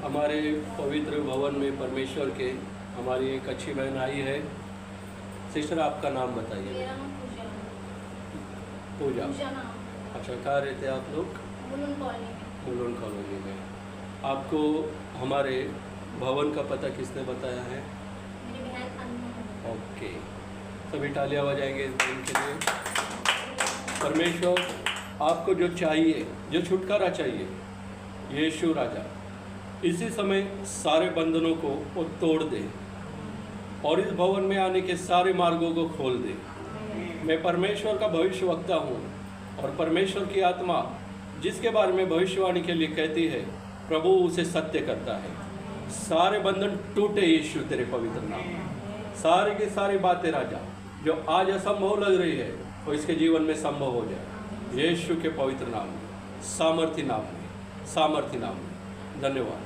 हमारे पवित्र भवन में परमेश्वर के हमारी एक अच्छी बहन आई है। सिस्टर, आपका नाम बताइए। मेरा नाम पूजा। पूजा नाम। अच्छा, कहाँ रहते हैं आप लोग? मुलुन कॉलोनी में। मुलुन कॉलोनी में। आपको हमारे भवन का पता किसने बताया है? मेरी बहन अन्नू। ओके, सभी तालियां बजाएंगे इस बहन के लिए। परमेश्वर आपको जो चाहिए, जो छुटकारा चाहिए, यीशु राजा इसी समय सारे बंधनों को वो तोड़ दे और इस भवन में आने के सारे मार्गों को खोल दे। मैं परमेश्वर का भविष्यवक्ता हूँ और परमेश्वर की आत्मा जिसके बारे में भविष्यवाणी के लिए कहती है, प्रभु उसे सत्य करता है। सारे बंधन टूटे यीशु तेरे पवित्र नाम में। सारी की सारी बातें राजा जो आज असंभव लग रही है वो इसके जीवन में संभव हो जाए यीशु के पवित्र नाम में, सामर्थी नाम में, सामर्थी नाम में। धन्यवाद,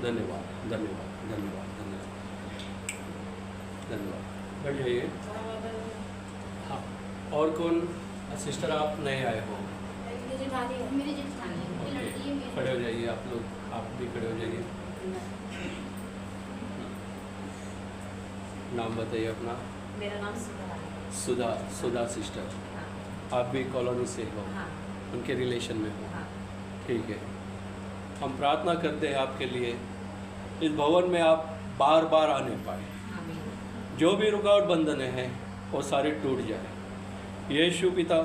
धन्यवाद, धन्यवाद, धन्यवाद, धन्यवाद, धन्यवाद। बैठ जाइए। हाँ, और कौन? सिस्टर, आप नए आए हो? मेरी जेठानी की लड़की है मेरी। खड़े हो जाइए आप लोग, आप भी खड़े हो जाइए। नाम बताइए अपना। मेरा नाम सुधा है। सुधा। सुधा सिस्टर, हाँ। आप भी कॉलोनी से हो? हाँ। उनके रिलेशन में हो? हाँ। ठीक है। हम प्रार्थना करते हैं आपके लिए, इस भवन में आप बार बार आने पाए। आमीन। जो भी रुकावट बंधन हैं वो सारे टूट जाए। यीशु पिता,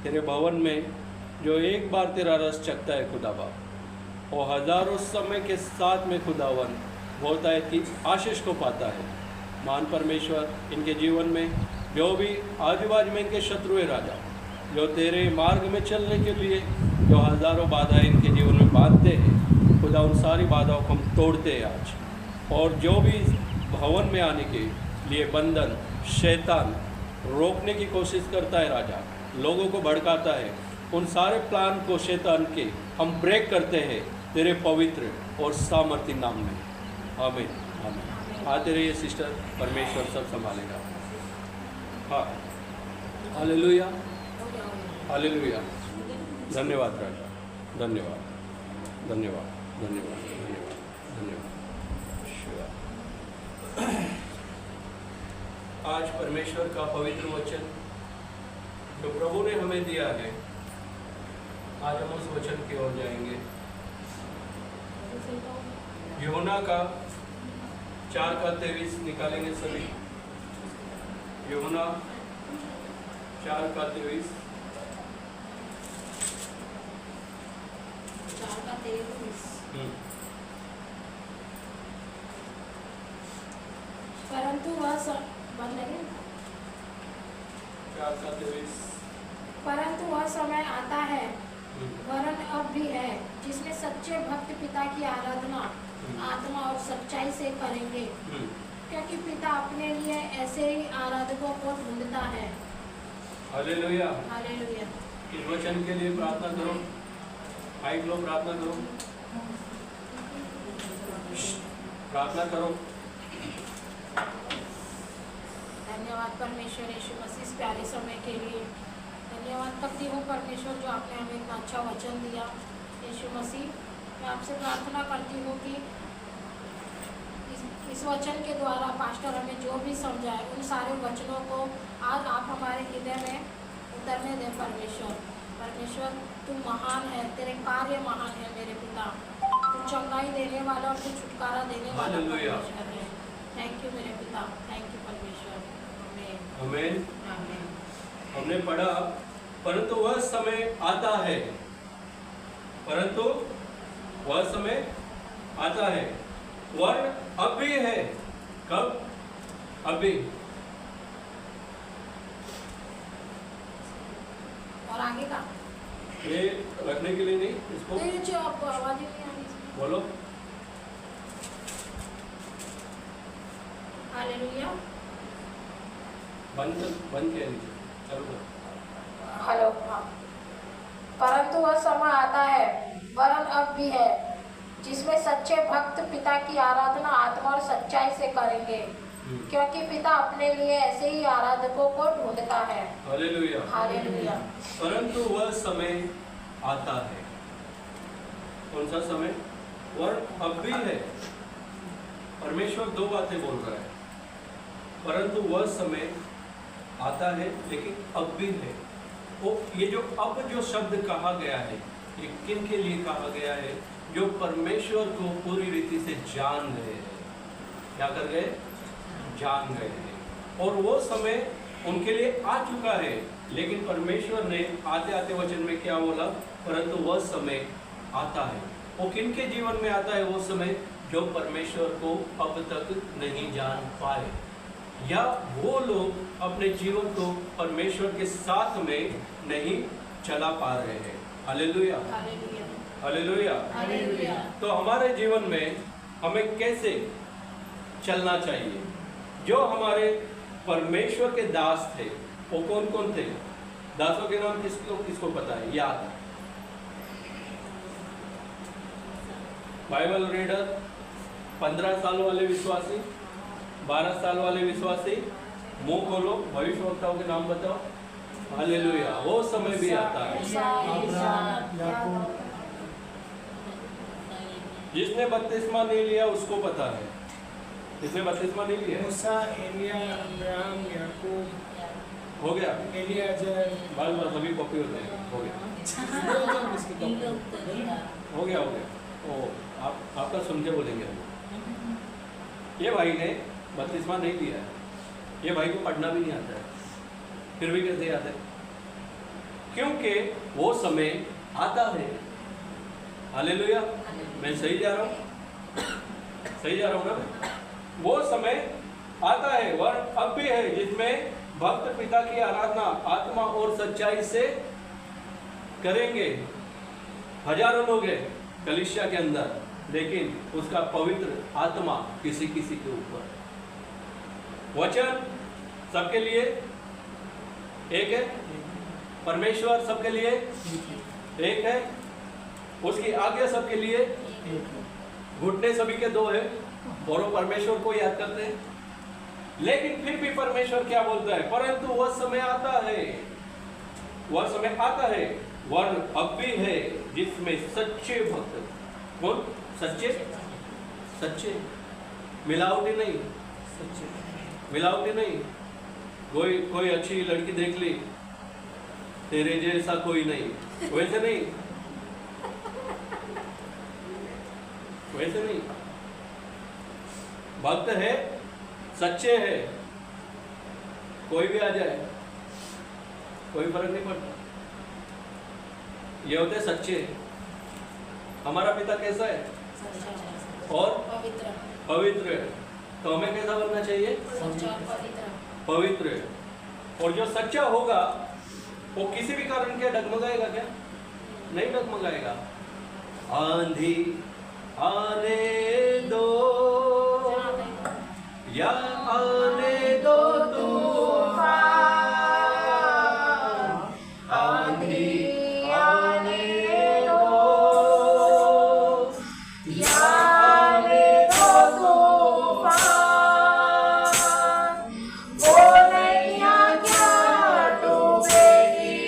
तेरे भवन में जो एक बार तेरा रस चखता है खुदा बाप, वो हज़ारों समय के साथ में खुदावन होता है कि आशीष को पाता है। मान परमेश्वर, इनके जीवन में जो भी आदिवाज में इनके शत्रु है राजा, जो तेरे मार्ग में चलने के लिए जो हज़ारों बाधाएं इनके जीवन में बांधते हैं, खुदा उन सारी बाधाओं को हम तोड़ते हैं आज। और जो भी इस भवन में आने के लिए बंधन शैतान रोकने की कोशिश करता है राजा, लोगों को भड़काता है, उन सारे प्लान को शैतान के हम ब्रेक करते हैं तेरे पवित्र और सामर्थी नाम में। आमीन, आमीन। आते रहिए सिस्टर, परमेश्वर सब संभालेगा। हाँ, हालेलुया, हालेलुया। धन्यवाद राजा, धन्यवाद, धन्यवाद, धन्यवाद, धन्यवाद, धन्यवाद। आज परमेश्वर का पवित्र वचन जो प्रभु ने हमें दिया है, आज हम उस वचन की ओर जाएंगे। यूहन्ना का 4:23 निकालेंगे सभी। यूहन्ना 4:23। 4:23। परंतु वह बंद लगे। 4:23। परंतु वह समय आता है, वरन अब भी है, जिसमें सच्चे भक्त पिता की आराधना आत्मा और सच्चाई से करेंगे, क्योंकि पिता अपने लिए ऐसे ही आराधकों को ढूंढता है। Hallelujah, hallelujah. इस वचन के लिए प्रार्थना करो। माइक लो, प्रार्थना करो, प्रार्थना करो। धन्यवाद परमेश्वर यीशु मसीह इस प्यारे समय के लिए। धन्यवाद करती हूँ परमेश्वर जो आपने हमें इतना अच्छा वचन दिया। यीशु मसीह, मैं आपसे प्रार्थना करती हूँ कि इस वचन के द्वारा पास्टर हमें जो भी समझाए, उन सारे वचनों को आज आप हमारे हृदय में उतरने दें परमेश्वर। परमेश्वर, तू महान है, तेरे कार्य महान है मेरे पिता। तू चंगाई देने वाला और तू छुटकारा देने वाला परमेश्वर है। थैंक यू मेरे पिता, थैंक यू परमेश्वर। आमीन। आमीन। हमने पढ़ा, परंतु वह समय आता है, परंतु वह समय आता है, वर्ण अब भी है। कब? अभी। और आगे का ये रखने के लिए नहीं, इसको तो ये जो आप आवाज ही नहीं आ रही इसमें। बोलो। हालेलुया। बंद किया नीचे, चलो करो। हेलो। हाँ। परंतु वह समय आता है, वरन अब भी है, जिसमें सच्चे भक्त पिता की आराधना आत्मा और सच्चाई से करेंगे, क्योंकि पिता अपने लिए ऐसे ही आराधकों को ढूंढता है। Hallelujah, hallelujah. परंतु वह समय आता है। कौन सा समय? वर्ण अब भी है। परमेश्वर दो बातें बोल रहा है, परंतु वह समय आता है, लेकिन अब भी है। वो ये जो अब जो शब्द कहा गया है, ये किन के लिए कहा गया है? जो परमेश्वर को पूरी रीति से जान गए हैं। क्या कर गए? जान गए हैं। और वो समय उनके लिए आ चुका है, लेकिन परमेश्वर ने आते आते वचन में क्या बोला? परंतु वह समय आता है। वो किन के जीवन में आता है वो समय? जो परमेश्वर को अब तक नहीं जान पाए, या वो लोग अपने जीवन को परमेश्वर के साथ में नहीं चला पा रहे हैं। Hallelujah, hallelujah, hallelujah. हालेलुया। तो हमारे जीवन में हमें कैसे चलना चाहिए? जो हमारे परमेश्वर के दास थे, वो कौन कौन थे? दासों के नाम किसको पता है? याद? बाइबल रीडर, 15 साल वाले विश्वासी, 12 साल वाले विश्वासी, मुंह खोलो, भविष्यवक्ताओं के नाम बताओ। हालेलुया। वो समय भी आता है। जिसने बपतिस्मा नहीं लिया उसको पता है। जिसने बपतिस्मा नहीं लिया, मूसा, एलिया, अब्राहम, याकूब, हो गया। एलियाजर, बाल बाल सभी कॉपी होते हैं। हो गया, हो गया, हो गया। ओ, आपका सुन के बोलेंगे हम। ये भाई ने बपतिस्मा नहीं लिया है, ये भाई को पढ़ना भी नहीं आता है, फिर भी कैसे याद है? क्योंकि वो समय आता है। हालेलुया। मैं सही जा रहा हूँ? सही जा रहा हूँ ना? वो समय आता है, वह अब भी है, जिसमें भक्त पिता की आराधना आत्मा और सच्चाई से करेंगे। हजारों लोग हैं कलीसिया के अंदर, लेकिन उसका पवित्र आत्मा किसी किसी के ऊपर। वचन सबके लिए एक है, परमेश्वर सबके लिए एक है, उसकी आज्ञा सबके लिए, घुटने सभी के दो है, और वो परमेश्वर को याद करते हैं। लेकिन फिर भी परमेश्वर क्या बोलता है? परंतु वह समय आता है, वह समय आता है, वर्ण अब भी है, जिसमें सच्चे भक्त, कौन? सच्चे, सच्चे, मिलावटी नहीं, सच्चे, मिलावटी नहीं। कोई अच्छी लड़की देख ली, तेरे जैसा कोई नहीं, वैसे नहीं, वैसे नहीं। भक्त है, सच्चे है, कोई भी आ जाए कोई फर्क नहीं पड़ता। ये होते सच्चे। हमारा पिता कैसा है? और पवित्र, पवित्र है। तो हमें कैसा बनना चाहिए? पवित्र। पवित्र है। और जो सच्चा होगा वो किसी भी कारण क्या डगमगाएगा? क्या नहीं डगमगाएगा। आंधी आने दो या आने दो तूफान, आंधी आने दो या आने दो तूफान, वो नैया क्या डूबेगी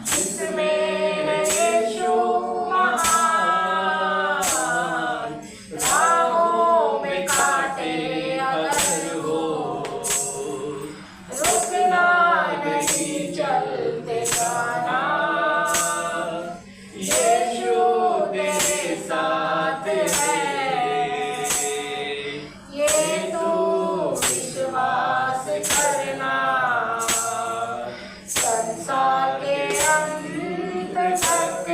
जिसमें है यीशु महान। राहों में कांटे अगर हो, रुकना नहीं, चलते जाना, यीशु तेरे साथ है, ये तू विश्वास करना। संसार के अंत तक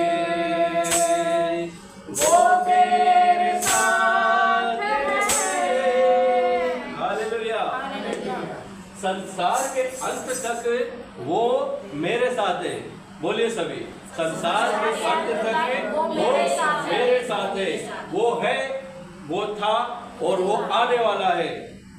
वो तेरे साथ है। हालेलुया। संसार के अंत तक वो मेरे साथ है। बोलिए सभी, संसार के अंत तक वो मेरे साथ है। वो है, वो था और वो आने वाला है।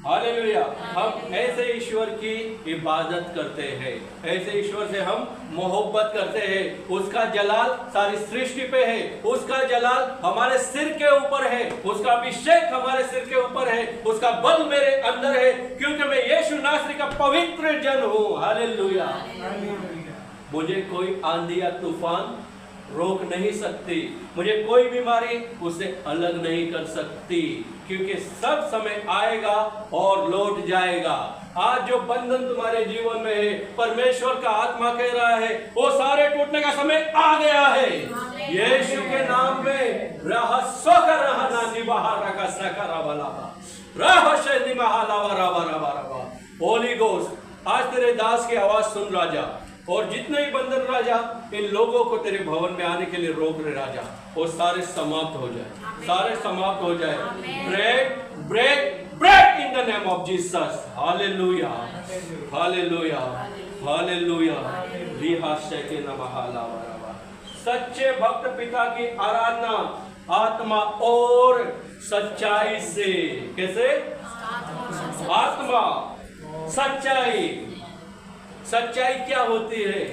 हालेलुया। हम ऐसे ईश्वर की इबादत करते हैं, ऐसे ईश्वर से हम मोहब्बत करते हैं। उसका जलाल सारी सृष्टि पे है, उसका जलाल हमारे सिर के ऊपर है, उसका अभिषेक हमारे सिर के ऊपर है, उसका बल मेरे अंदर है, क्योंकि मैं यीशु नासरी का पवित्र जन हूँ। हालेलुया। मुझे कोई आंधी या तूफान रोक नहीं सकती, मुझे कोई बीमारी उससे अलग नहीं कर सकती, क्योंकि सब समय आएगा और लौट जाएगा। आज जो बंधन तुम्हारे जीवन में है, परमेश्वर का आत्मा कह रहा है वो सारे टूटने का समय आ गया है। यीशु के नाम में होली घोस्ट, आज तेरे दास की आवाज सुन राजा, और जितने ही बंधन राजा इन लोगों को तेरे भवन में आने के लिए रोक रहे राजा, वो सारे समाप्त हो जाए, सारे समाप्त हो जाए। Break break break in the name of Jesus. Hallelujah hallelujah hallelujah. रिहाशे नमः लावा। सच्चे भक्त पिता की आराधना आत्मा और सच्चाई से। कैसे? आत्मा सच्चाई। सच्चाई क्या होती है?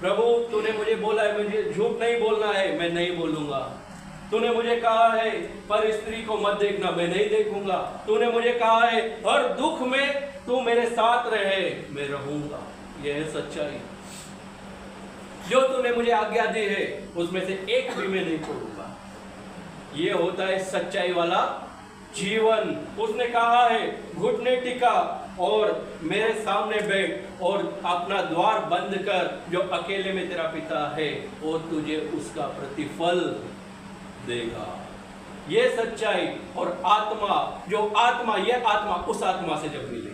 प्रभु तूने मुझे बोला है मुझे झूठ नहीं बोलना है, मैं नहीं बोलूंगा। तूने मुझे कहा है पर स्त्री को मत देखना, मैं नहीं देखूंगा। तूने मुझे कहा है हर दुख में तू मेरे साथ रहे, मैं रहूंगा। यह है सच्चाई। जो तूने मुझे आज्ञा दी है उसमें से एक भी मैं नहीं छोड़ूंगा। ये होता है सच्चाई वाला जीवन। उसने कहा है घुटने टिका और मेरे सामने बैठ और अपना द्वार बंद कर, जो अकेले में तेरा पिता है वो तुझे उसका प्रतिफल देगा। ये सच्चाई और आत्मा, जो आत्मा, ये आत्मा उस आत्मा से जब मिले,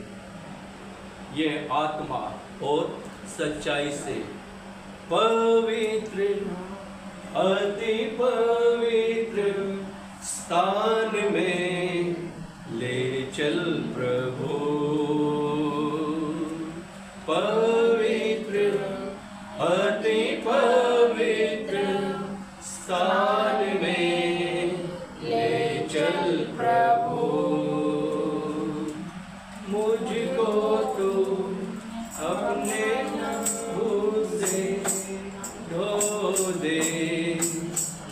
ये आत्मा और सच्चाई से पवित्र अति पवित्र स्थान में ले चल प्रभु। पवित्र अति पवित्र स्थान में ले चल प्रभु। मुझको तू अपने लहू से धो दे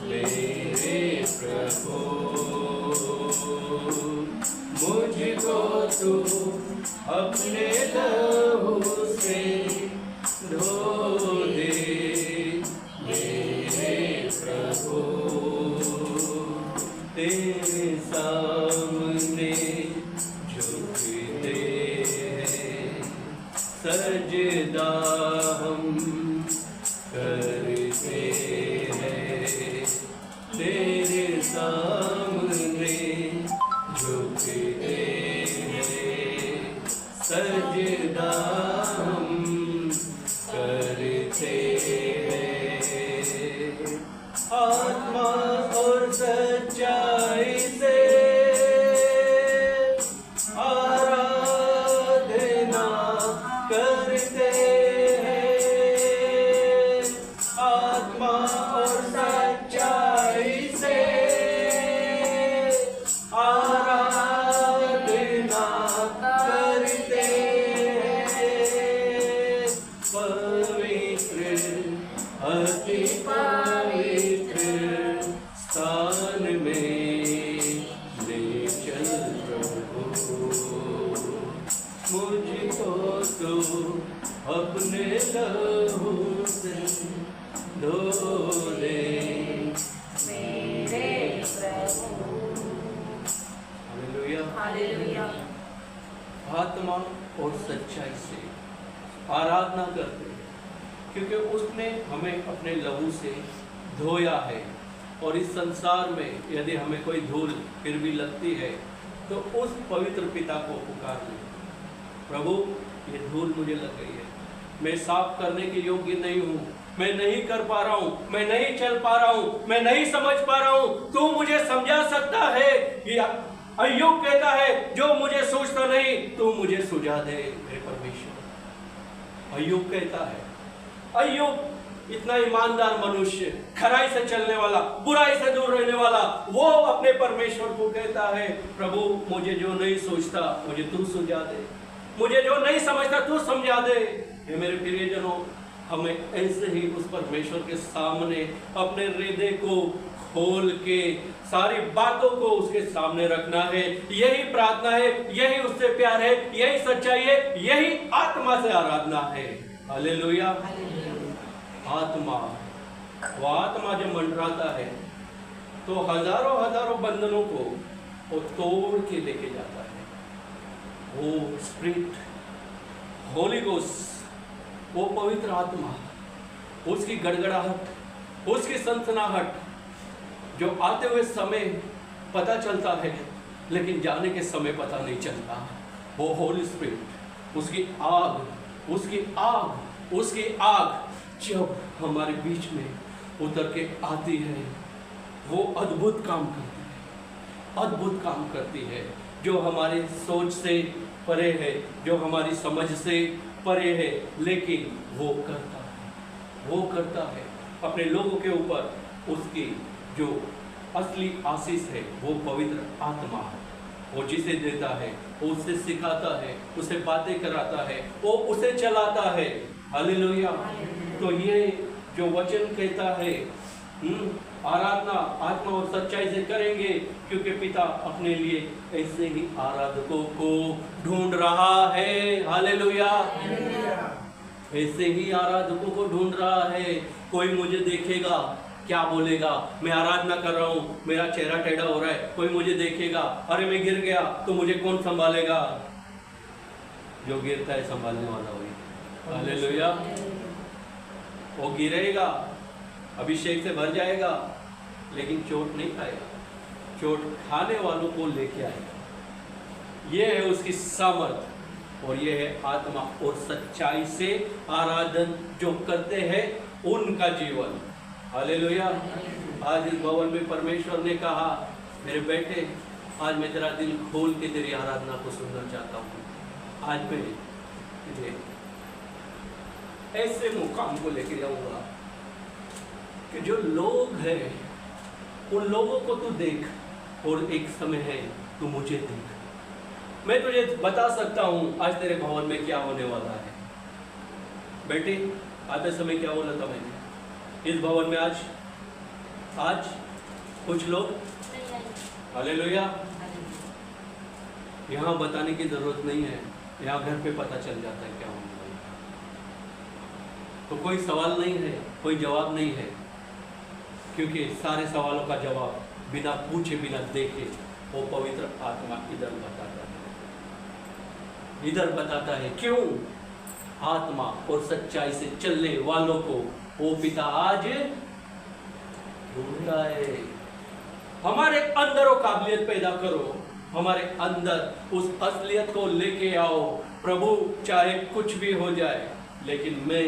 मेरे प्रभु। मुझको तू अपने लहू से धो दे मेरे प्रभु। तेरे सामने झुकते हैं सजदा हम करते हैं। तेरे सामने झुकते हैं सजदा हम करते हैं। आत्मा और सच्चाई से आराधना करते हैं। आत्मा और सच्चाई से आराधना करते हैं। पवित्र अति पवित्र स्थान में ले चल प्रभु। मुझको तो अपने लहू से धो दे मेरे प्रभु। हालेलुया। हालेलुया। आत्मा और सच्चाई से आराधना करते हैं, क्योंकि उसने हमें अपने लहू से धोया है। और इस संसार में यदि हमें कोई धूल फिर भी लगती है तो उस पवित्र पिता को पुकार ले, प्रभु ये धूल मुझे लग गई है, मैं साफ करने के योग्य नहीं हूँ, मैं नहीं कर पा रहा हूँ, मैं नहीं चल पा रहा हूँ, मैं नहीं समझ पा रहा हूँ, तू मुझे समझा सकता है। अय्यूब कहता है जो मुझे सोचता नहीं तू मुझे सुझा दे मेरे परमेश्वर। अय्यूब कहता है, अय्यूब इतना ईमानदार मनुष्य, खराई से चलने वाला, बुराई से दूर रहने वाला, वो अपने परमेश्वर को कहता है प्रभु मुझे जो नहीं सोचता मुझे तू सुझा दे, मुझे जो नहीं समझता तू समझा दे। ये मेरे प्रियजनों, हमें ऐसे ही उस परमेश्वर के सामने अपने हृदय को खोल के सारी बातों को उसके सामने रखना है। यही प्रार्थना है, यही उससे प्यार है, यही सच्चाई है, यही आत्मा से आराधना है। हालेलुया। आत्मा वो आत्मा जब मंडराता है तो हजारों हजारों बंधनों को वो तोड़ के लेके जाता है। वो स्पिरिट, होली गोस्ट, वो पवित्र आत्मा, उसकी गड़गड़ाहट, उसकी सनसनाहट जो आते हुए समय पता चलता है लेकिन जाने के समय पता नहीं चलता। वो होली स्पिरिट, उसकी आग जब हमारे बीच में उतर के आती है, वो अद्भुत काम करती है, जो हमारे सोच से परे है, जो हमारी समझ से परे है, लेकिन वो करता है अपने लोगों के ऊपर। उसकी जो असली आशीष है वो पवित्र आत्मा है। वो जिसे देता है, वो उससे सिखाता है, उसे बातें कराता है, वो उसे चलाता है। हालेलुया। तो ये जो वचन कहता है, आराधना आत्मा और सच्चाई से करेंगे, क्योंकि पिता अपने लिए ऐसे ही आराधकों को ढूंढ रहा है। हालेलुया। ऐसे ही आराधकों को ढूंढ रहा है। कोई मुझे देखेगा, क्या बोलेगा, मैं आराधना कर रहा हूँ, मेरा चेहरा टेढ़ा हो रहा है, कोई मुझे देखेगा, अरे मैं गिर गया तो मुझे कौन संभालेगा? जो गिरता है संभालने वाला वही। हालेलुया। वो गिरेगा, अभिषेक से भर जाएगा, लेकिन चोट नहीं खाएगा, चोट खाने वालों को लेके आएगा। ये है उसकी सामर्थ, और ये है आत्मा और सच्चाई से आराधन जो करते हैं उनका जीवन। हालेलुया। आज इस भवन में परमेश्वर ने कहा, मेरे बेटे, आज मैं तेरा दिल खोल के तेरी आराधना को सुनना चाहता हूँ। आज मैं तुझे ऐसे मुकाम को लेके जाऊंगा कि जो लोग हैं उन लोगों को तू देख, और एक समय है तू मुझे देख। मैं तुझे बता सकता हूँ आज तेरे भवन में क्या होने वाला है। बेटे, आते समय क्या बोला था मैंने? इस भवन में आज कुछ लोग, हालेलुया, यहाँ बताने की जरूरत नहीं है, यहाँ घर पे पता चल जाता है क्या होने वाला है। तो कोई सवाल नहीं है, कोई जवाब नहीं है, क्योंकि सारे सवालों का जवाब बिना पूछे बिना देखे वो पवित्र आत्मा इधर बताता है। क्यों? आत्मा और सच्चाई से चलने वालों को वो पिता आज ढूंढ रहा है। हमारे अंदर वो काबिलियत पैदा करो, हमारे अंदर उस असलियत को लेके आओ। प्रभु, चाहे कुछ भी हो जाए, लेकिन मैं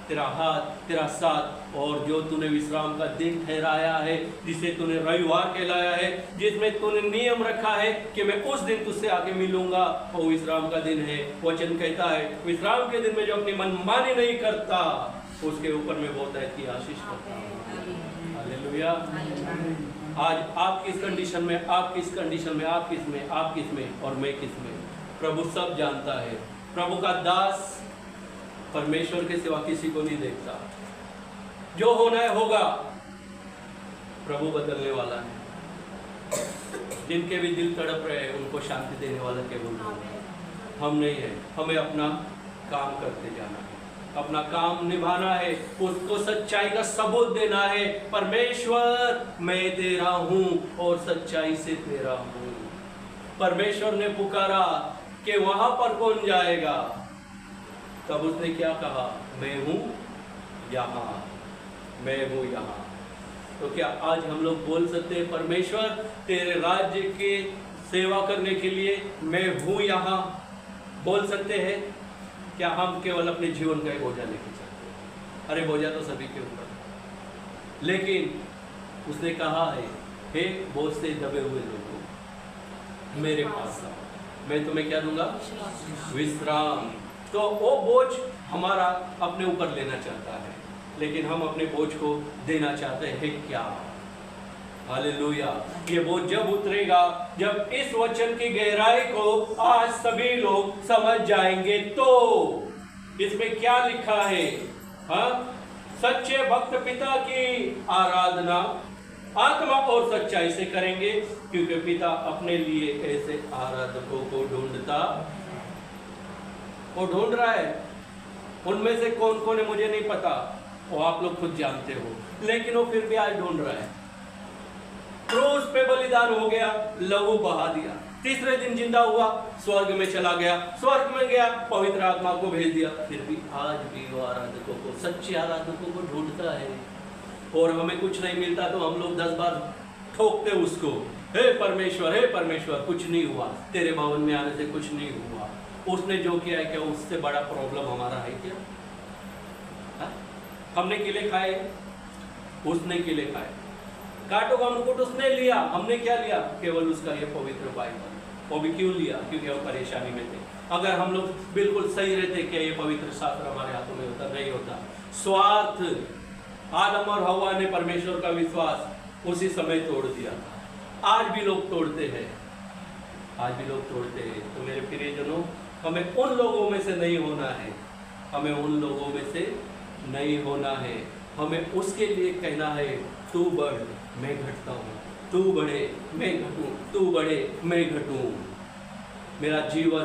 तेरा हाथ, तेरा साथ, और जो तूने विश्राम का दिन ठहराया है, जिसे तूने रविवार कहलाया है, जिसमें तूने नियम रखा है कि मैं उस दिन तुझसे आके मिलूंगा, वो विश्राम का दिन है। वचन कहता है, विश्राम के दिन में जो अपनी मनमानी नहीं करता, उसके ऊपर मैं बहुत की आशीष करता हूँ। हालेलुया। आज आप किस कंडीशन में, आप किस कंडीशन में, आप किस में, आप किस में और मैं किस में, प्रभु सब जानता है। प्रभु का दास परमेश्वर के सिवा किसी को नहीं देखता। जो होना है होगा, प्रभु बदलने वाला है। जिनके भी दिल तड़प रहे हैं उनको शांति देने वाला केवल हम नहीं है। हमें अपना काम करते जाना है, अपना काम निभाना है, उसको सच्चाई का सबूत देना है। परमेश्वर, मैं तेरा हूं और सच्चाई से तेरा हूं। परमेश्वर ने पुकारा कि वहां पर कौन जाएगा? तब उसने क्या कहा? मैं हूं यहाँ, मैं हूं यहाँ। तो क्या आज हम लोग बोल सकते हैं, परमेश्वर तेरे राज्य के सेवा करने के लिए मैं हूं यहाँ? बोल सकते हैं क्या? हम केवल अपने जीवन का एक बोझा लेके चलते हैं। अरे बोझा तो सभी के ऊपर, लेकिन उसने कहा है, हे बोझ से दबे हुए लोगों, मेरे पास आओ, मैं तुम्हें क्या दूंगा? विश्राम। तो वो बोझ हमारा अपने ऊपर लेना चाहता है, लेकिन हम अपने बोझ को देना चाहते हैं क्या? हालेलुया। ये बोझ जब उतरेगा, जब इस वचन की गहराई को आज सभी लोग समझ जाएंगे, तो इसमें क्या लिखा है? हाँ, सच्चे भक्त पिता की आराधना आत्मा और सच्चाई से करेंगे, क्योंकि पिता अपने लिए ऐसे आराधकों को ढूंढता, वो ढूंढ रहा है। उनमें से कौन कौन है मुझे नहीं पता, वो आप लोग खुद जानते हो, लेकिन वो फिर भी आज ढूंढ रहा है। क्रूस पे बलिदान हो गया, लहू बहा दिया, तीसरे दिन जिंदा हुआ, स्वर्ग में चला गया, स्वर्ग में गया, पवित्र आत्मा को भेज दिया, फिर भी आज भी वो आराधकों को, सच्चे आराधकों को ढूंढता है। और हमें कुछ नहीं मिलता तो हम लोग 10 बार ठोकते उसको, हे परमेश्वर कुछ नहीं हुआ, तेरे भवन में आने से कुछ नहीं हुआ। उसने जो किया है क्या उससे बड़ा प्रॉब्लम हमारा है क्या? हा? हमने केले खाए, उसने केले खाए, कांटों का मुकुट उसने लिया, हमने क्या लिया? केवल उसका ये पवित्र बाइबल। वो भी क्यों लिया? क्योंकि वो परेशानी में थे। अगर हम लोग बिल्कुल सही रहते, क्या ये पवित्र शास्त्र हमारे हाथों में होता? नहीं होता। स्वार्थ, आदम और हवा ने परमेश्वर का विश्वास उसी समय तोड़ दिया था। आज भी लोग तोड़ते हैं, आज भी लोग तोड़ते हैं। तो मेरे प्रियजनों, हमें उन लोगों में से नहीं होना है, हमें उन लोगों में से नहीं होना है। हमें उसके लिए कहना है, तू बढ़ मैं घटता हूँ, तू बढ़े मैं घटूँ, तू बढ़े मैं घटूँ। मेरा जीवन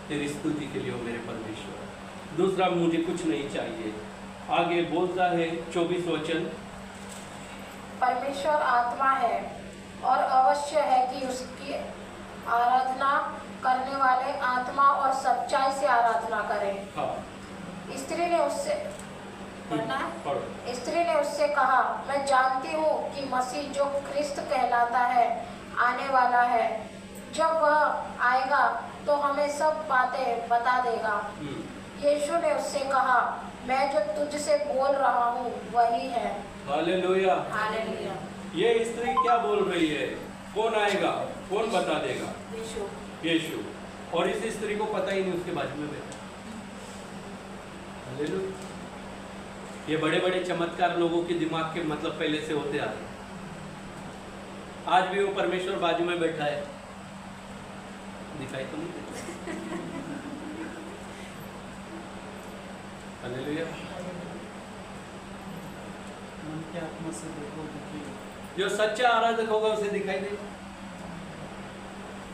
तेरी स्तुति के लिए हो मेरे परमेश्वर, दूसरा मुझे कुछ नहीं चाहिए। आगे बोलता है 24 वचन, परमेश्वर आत्मा है और अवश्य है कि उसकी आराधना करने वाले आत्मा और सच्चाई से आराधना करें। हाँ स्त्री ने उससे पढ़ना है? पढ़ो। स्त्री ने उससे कहा, मैं जानती हूँ कि मसीह जो ख्रिस्त कहलाता है आने वाला है, जब वह आएगा तो हमें सब बातें बता देगा। यीशु ने उससे कहा, मैं जो तुझसे बोल रहा हूँ वही है। हालेलुया। हालेलुया। ये स्त्री क्या बोल रही है? कौन आएगा, कौन बता देगा? यीशु। यीशु। और इस स्त्री को पता ही नहीं, उसके बाजू में बैठा। हालेलुया। ये बड़े बड़े चमत्कार लोगों के दिमाग के मतलब पहले से होते आ रहे। आज भी वो परमेश्वर बाजू में बैठा है, दिखाई तो नहीं देता। हालेलुया। मन की आत्मा से देखो दुखी। जो सच्चा आराधक होगा उसे दिखाई देगा,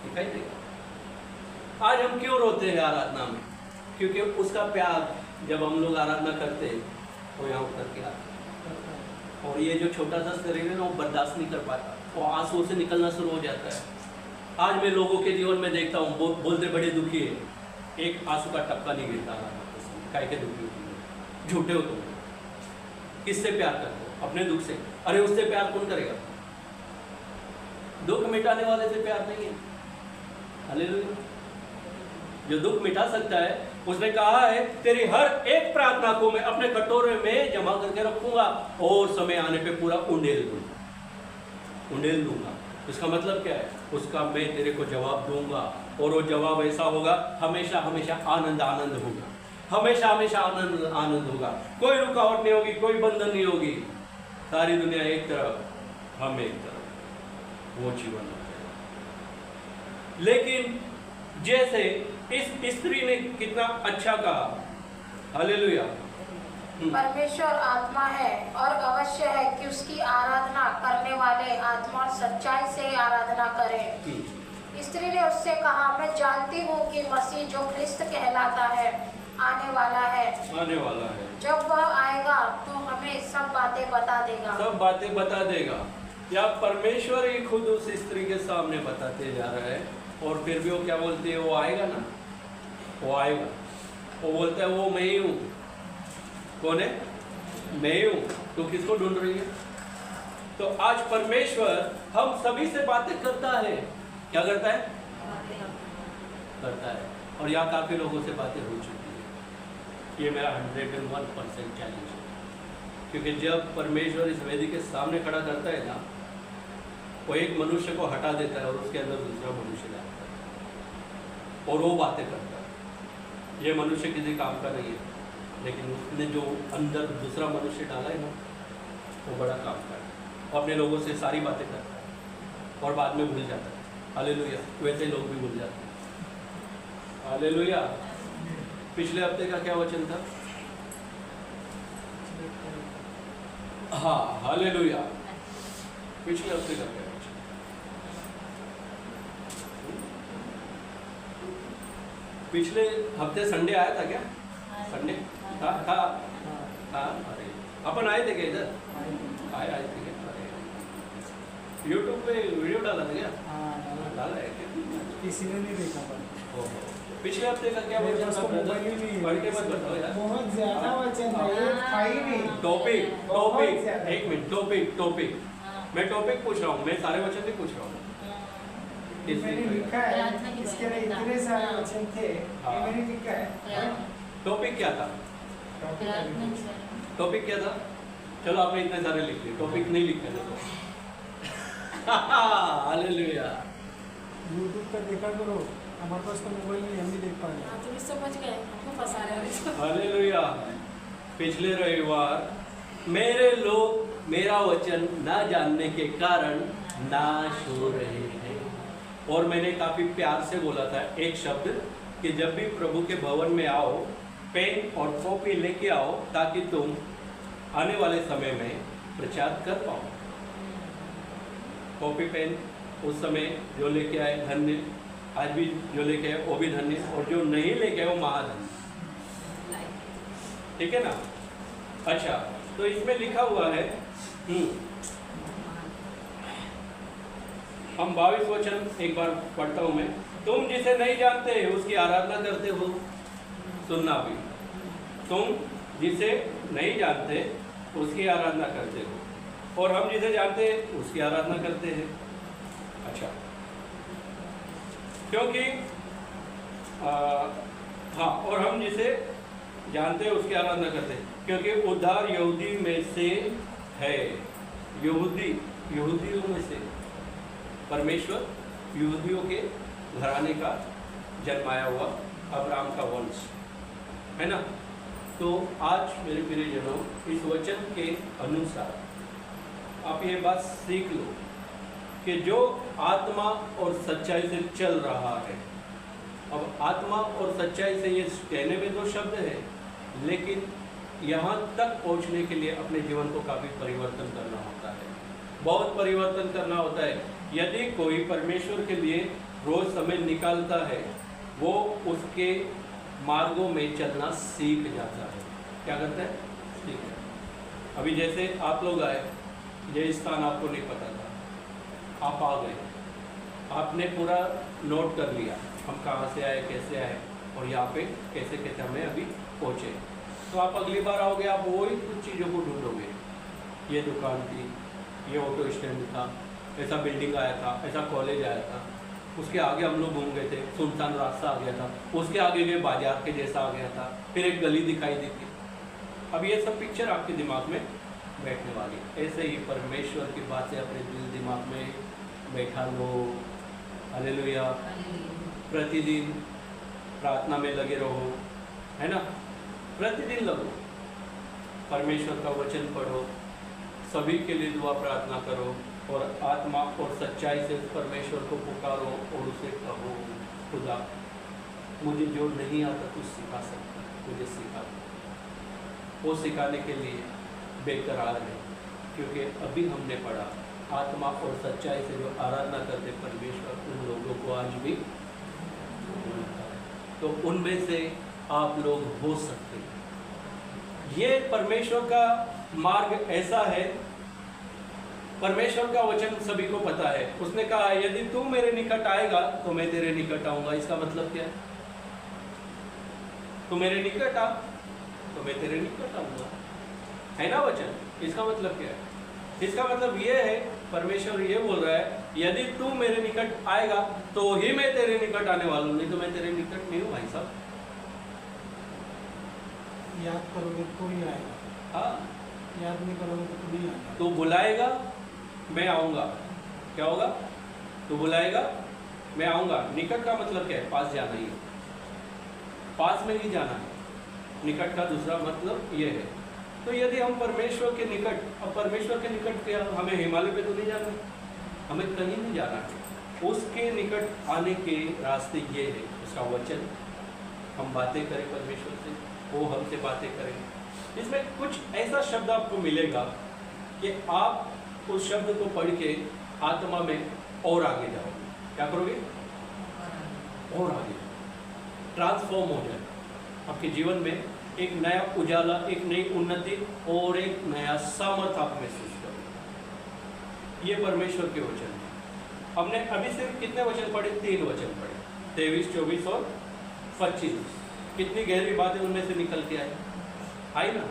दिखाई देगा। आज हम क्यों रोते हैं आराधना में? क्योंकि उसका प्यार जब हम लोग आराधना करते हैं वो यहाँ उतर के आता है, और ये जो छोटा सा शरीर है ना वो बर्दाश्त नहीं कर पाता, वो आंसू से निकलना शुरू हो जाता है। आज मैं लोगों के जीवन में देखता हूँ, बोलते बड़े दुखी है, एक आंसू का टपका नहीं गिरता। काहे के दुखी होती है? झूठे हो तुम। किससे प्यार करते हो? अपने दुख से। अरे उससे प्यार कौन करेगा? दुख मिटाने वाले से प्यार नहीं है। हालेलुया। जो दुख मिटा सकता है, उसने कहा है तेरी हर एक प्रार्थना को मैं अपने कटोरे में जमा करके रखूंगा और समय आने पे पूरा उंडेल दूंगा। इसका मतलब क्या है? उसका मैं तेरे को जवाब दूंगा, और वो जवाब ऐसा होगा, हमेशा हमेशा आनंद होगा, हमेशा हमेशा आनंद होगा। कोई रुकावट नहीं होगी, कोई बंधन नहीं होगी। सारी दुनिया एक तरफ, हम एक तरफ, वो जीवन होगा। लेकिन जैसे इस स्त्री ने कितना अच्छा कहा, हालेलुया। परमेश्वर आत्मा है और अवश्य है कि उसकी आराधना करने वाले आत्मा और सच्चाई से आराधना करें। स्त्री ने उससे कहा, मैं जानती हूँ कि मसीह जो ख्रिस्त कहलाता है आने वाला है, जब वह आएगा तो हमें सब बातें बता देगा। या परमेश्वर ही खुद उस स्त्री के सामने बताते जा रहा है, और फिर भी वो क्या बोलती है? वो आएगा ना, वो आएगा। वो बोलता है वो मैं ही हूँ। कौन है? मैं ही हूँ। तो किसको ढूंढ रही है? तो आज परमेश्वर हम सभी से बातें करता है। क्या करता है? करता है। और यहाँ काफी लोगों से बातें हो चुकी है। ये मेरा 101% चैलेंज है, क्योंकि जब परमेश्वर इस वेदी के सामने खड़ा करता है ना, वो एक मनुष्य को हटा देता है और उसके अंदर दूसरा मनुष्य डालता है, और वो बातें करता है। ये मनुष्य किसी काम का नहीं है, लेकिन उसने जो अंदर दूसरा मनुष्य डाला है ना, वो बड़ा काम का है। और अपने लोगों से सारी बातें करता है और बाद में भूल जाता है। हालेलुया। वैसे लोग भी भूल जाते हैं। हालेलुया। पिछले हफ्ते का क्या वचन था? हाँ, हालेलुया। पिछले हफ्ते का क्या वचन? पिछले हफ्ते संडे आया था क्या? संडे था। अरे अपन आए थे क्या इधर? आए थे क्या? यूट्यूब पे वीडियो डाला था क्या? हाँ डाला। डाला है क्या? किसी ने नहीं देखा पर ओहो। पिछले हफ्ते का क्या मेरे वचन पास था तो ब्रदर? मोबाइल ही नहीं है। पढ़ के मत बताओ यार। बहुत ज्यादा वचन है, ये था ही नहीं। टॉपिक बहुत टॉपिक ज्यादा। एक मिनट, टॉपिक मैं टॉपिक पूछ रहा हूँ, मैं सारे वचन नहीं पूछ रहा हूँ। मैंने लिखा प्रार्थना है, की इसके लिए प्रार्थना। इतने सारे वचन थे, हाँ। ये मैंने लिखा है। टॉपिक क्या था? टॉपिक क्या था? चलो आपने इतने सारे लिख लिए, टॉपिक नहीं लिखे थे तो हालेलुया। यूट्यूब पर देखा करो, हमारे पास तो मोबाइल नहीं, हम भी देख पा रहे हैं। हाँ, तुम इससे बच गए, हमको फंसा रहे हो। हालेलुया। पिछले रविवार मेरे लोग मेरा वचन ना जानने के कारण नाश हो रहे हैं, और मैंने काफी प्यार से बोला था एक शब्द कि जब भी प्रभु के भवन में आओ, पेन और कॉपी लेके आओ ताकि तुम आने वाले समय में प्रचार कर पाओ। कॉपी पेन उस समय जो लेके आए धन्य, आज भी जो लेके आए वो भी धन्य, और जो नहीं लेके आए वो महाधन्य। ठीक है ना? अच्छा, तो इसमें लिखा हुआ है, हम 22 वचन एक बार पढ़ता हूं मैं। तुम जिसे नहीं जानते उसकी आराधना करते हो। सुनना भी, तुम जिसे नहीं जानते उसकी आराधना करते हो, और हम जिसे जानते हैं उसकी आराधना करते हैं। अच्छा, क्योंकि हाँ, और हम जिसे जानते हैं उसकी आराधना करते हैं क्योंकि उद्धार यहूदी में से है। यहूदियों में से परमेश्वर यहूदियों के घराने का जन्माया हुआ अब्राहम का वंश है ना। तो आज मेरे प्रियजनों, इस वचन के अनुसार आप ये बात सीख लो कि जो आत्मा और सच्चाई से चल रहा है, अब आत्मा और सच्चाई से ये कहने में दो शब्द है, लेकिन यहाँ तक पहुँचने के लिए अपने जीवन को काफ़ी परिवर्तन करना होता है, बहुत परिवर्तन करना होता है। यदि कोई परमेश्वर के लिए रोज समय निकालता है, वो उसके मार्गों में चलना सीख जाता है। क्या करता है? सीख है। अभी जैसे आप लोग आए, ये स्थान आपको नहीं पता था, आप आ गए, आपने पूरा नोट कर लिया हम कहाँ से आए, कैसे आए, और यहाँ पे कैसे कैसे हमें अभी पहुँचे। तो आप अगली बार आओगे, आप वही कुछ चीज़ों को ढूंढोगे। ये दुकान थी, ये ऑटो स्टैंड था, ऐसा बिल्डिंग आया था, ऐसा कॉलेज आया था, उसके आगे हम लोग घूम गए थे, सुनसान रास्ता आ गया था, उसके आगे ये बाजार के जैसा आ गया था, फिर एक गली दिखाई दी थी। अब ये सब पिक्चर आपके दिमाग में बैठने वाली। ऐसे ही परमेश्वर की बातें अपने दिल दिमाग में बैठा लो। हालेलुया। प्रतिदिन प्रार्थना में लगे रहो, है ना, प्रतिदिन लगो, परमेश्वर का वचन पढ़ो, सभी के लिए दुआ प्रार्थना करो, और आत्मा और सच्चाई से परमेश्वर को पुकारो और उसे कहो, खुदा मुझे जो नहीं आता कुछ सिखा सकता, मुझे सिखा दो। वो सिखाने के लिए बेकरार है, क्योंकि अभी हमने पढ़ा आत्मा और सच्चाई से जो आराधना करते परमेश्वर, उन लोगों को आज भी मिलता है। तो उनमें से आप लोग हो सकते हैं। ये परमेश्वर का मार्ग ऐसा है, परमेश्वर का वचन सभी को पता है। उसने कहा यदि तू मेरे निकट आएगा तो मैं तेरे निकट आऊंगा। इसका मतलब क्या है? तू मेरे निकट आ तो मैं तेरे निकट आऊंगा, है ना वचन। इसका मतलब क्या है? इसका मतलब ये है, परमेश्वर ये बोल रहा है यदि तू मेरे निकट आएगा तो ही मैं तेरे निकट आने वाला हूँ, नहीं तो मैं तेरे निकट नहीं हूँ भाई साहब। याद करोगे तो ही आएगा, हाँ, याद नहीं करोगे तो नहीं आएगा। तू बुलाएगा मैं आऊँगा। क्या होगा? तू बुलाएगा मैं आऊँगा। निकट का मतलब क्या है? पास जाना ही है, पास में ही जाना है। निकट का दूसरा मतलब ये है। तो यदि हम परमेश्वर के निकट, अब परमेश्वर के निकट क्या, हमें हिमालय पे तो नहीं जाना, हमें कहीं नहीं जाना है। उसके निकट आने के रास्ते ये है, उसका वचन। हम बातें करें परमेश्वर से, वो हमसे बातें करें। इसमें कुछ ऐसा शब्द आपको मिलेगा कि आप उस शब्द को पढ़ के आत्मा में और आगे जाओगे। क्या करोगे? और आगे ट्रांसफॉर्म हो जाए, आपके जीवन में एक नया उजाला, एक नई उन्नति और एक नया सामर्थ आप महसूस करोगे। ये परमेश्वर के वचन है। हमने अभी सिर्फ कितने वचन पढ़े? 3 वचन पढ़े, 23, 24 और 25। कितनी गहरी बातें उनमें से निकल के आई ना।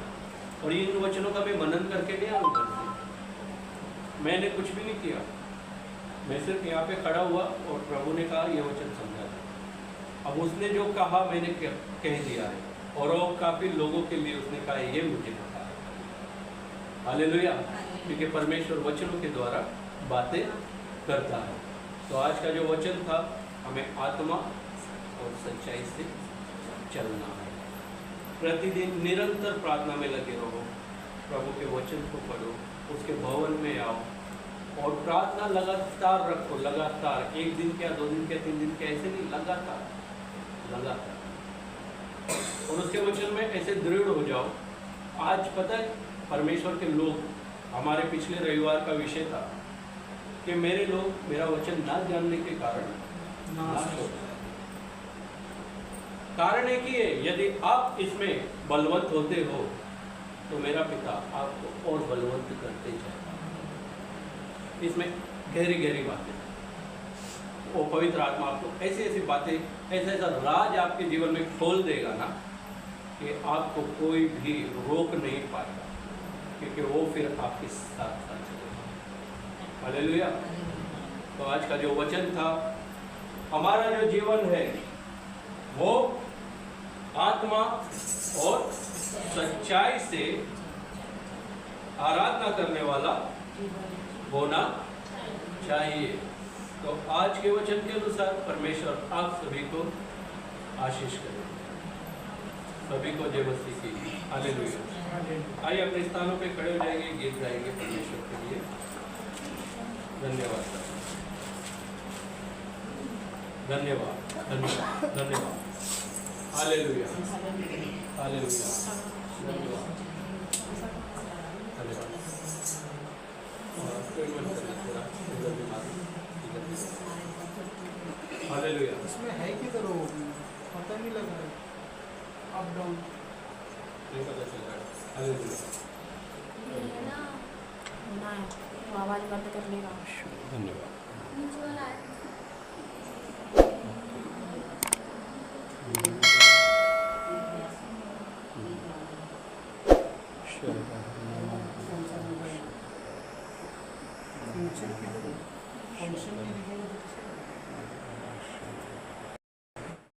और इन वचनों का मैं मनन करके नहीं आऊँ घर से, मैंने कुछ भी नहीं किया। मैं सिर्फ यहाँ पे खड़ा हुआ और प्रभु ने कहा ये वचन समझा। अब उसने जो कहा मैंने कह दिया है, और वो काफ़ी लोगों के लिए उसने कहा ये मुझे पता है। हालेलुया। क्योंकि परमेश्वर वचनों के द्वारा बातें करता है। तो आज का जो वचन था, हमें आत्मा और सच्चाई से चलना है। प्रतिदिन निरंतर प्रार्थना में लगे रहो, प्रभु के वचन को पढ़ो, उसके भवन में आओ और प्रार्थना लगातार रखो। लगातार, 1 दिन क्या, 2 दिन क्या, 3 दिन क्या, ऐसे नहीं, लगातार। और उसके वचन में ऐसे दृढ़ हो जाओ। आज पता है परमेश्वर के लोग, हमारे पिछले रविवार का विषय था कि मेरे लोग मेरा वचन ना जानने के कारण नाश हो गए। कारण एक ही है, यदि आप इसमें बलवंत होते हो तो मेरा पिता आपको और बलवंत करते जाएगा। इसमें गहरी गहरी बातें, वो पवित्र आत्मा आपको ऐसी ऐसी बातें, ऐसा ऐसा राज आपके जीवन में खोल देगा ना कि आपको कोई भी रोक नहीं पाएगा, क्योंकि वो फिर आपके साथ साथ चलेगा। हालेलुया। तो आज का जो वचन था, हमारा जो जीवन है वो आत्मा और सच्चाई से आराधना करने वाला होना चाहिए। तो आज के वचन के अनुसार परमेश्वर आप सभी को आशीष करे। सभी को जय मसीह की। हालेलुया। आइए अपने स्थानों पे खड़े हो जाएंगे, गीत गाएंगे परमेश्वर के लिए। धन्यवाद, धन्यवाद, धन्यवाद, धन्यवाद। हालेलुया, हालेलुया, धन्यवाद, धन्यवाद। हालेलुया। इसमें है किधर हो, पता नहीं लग रहा है, अप डाउन नहीं पता चल रहा है। हालेलुया, ये ना होना है, तो आवाज़ बंद कर लेगा। धन्यवाद। नीचे वाला है। फंक्शन की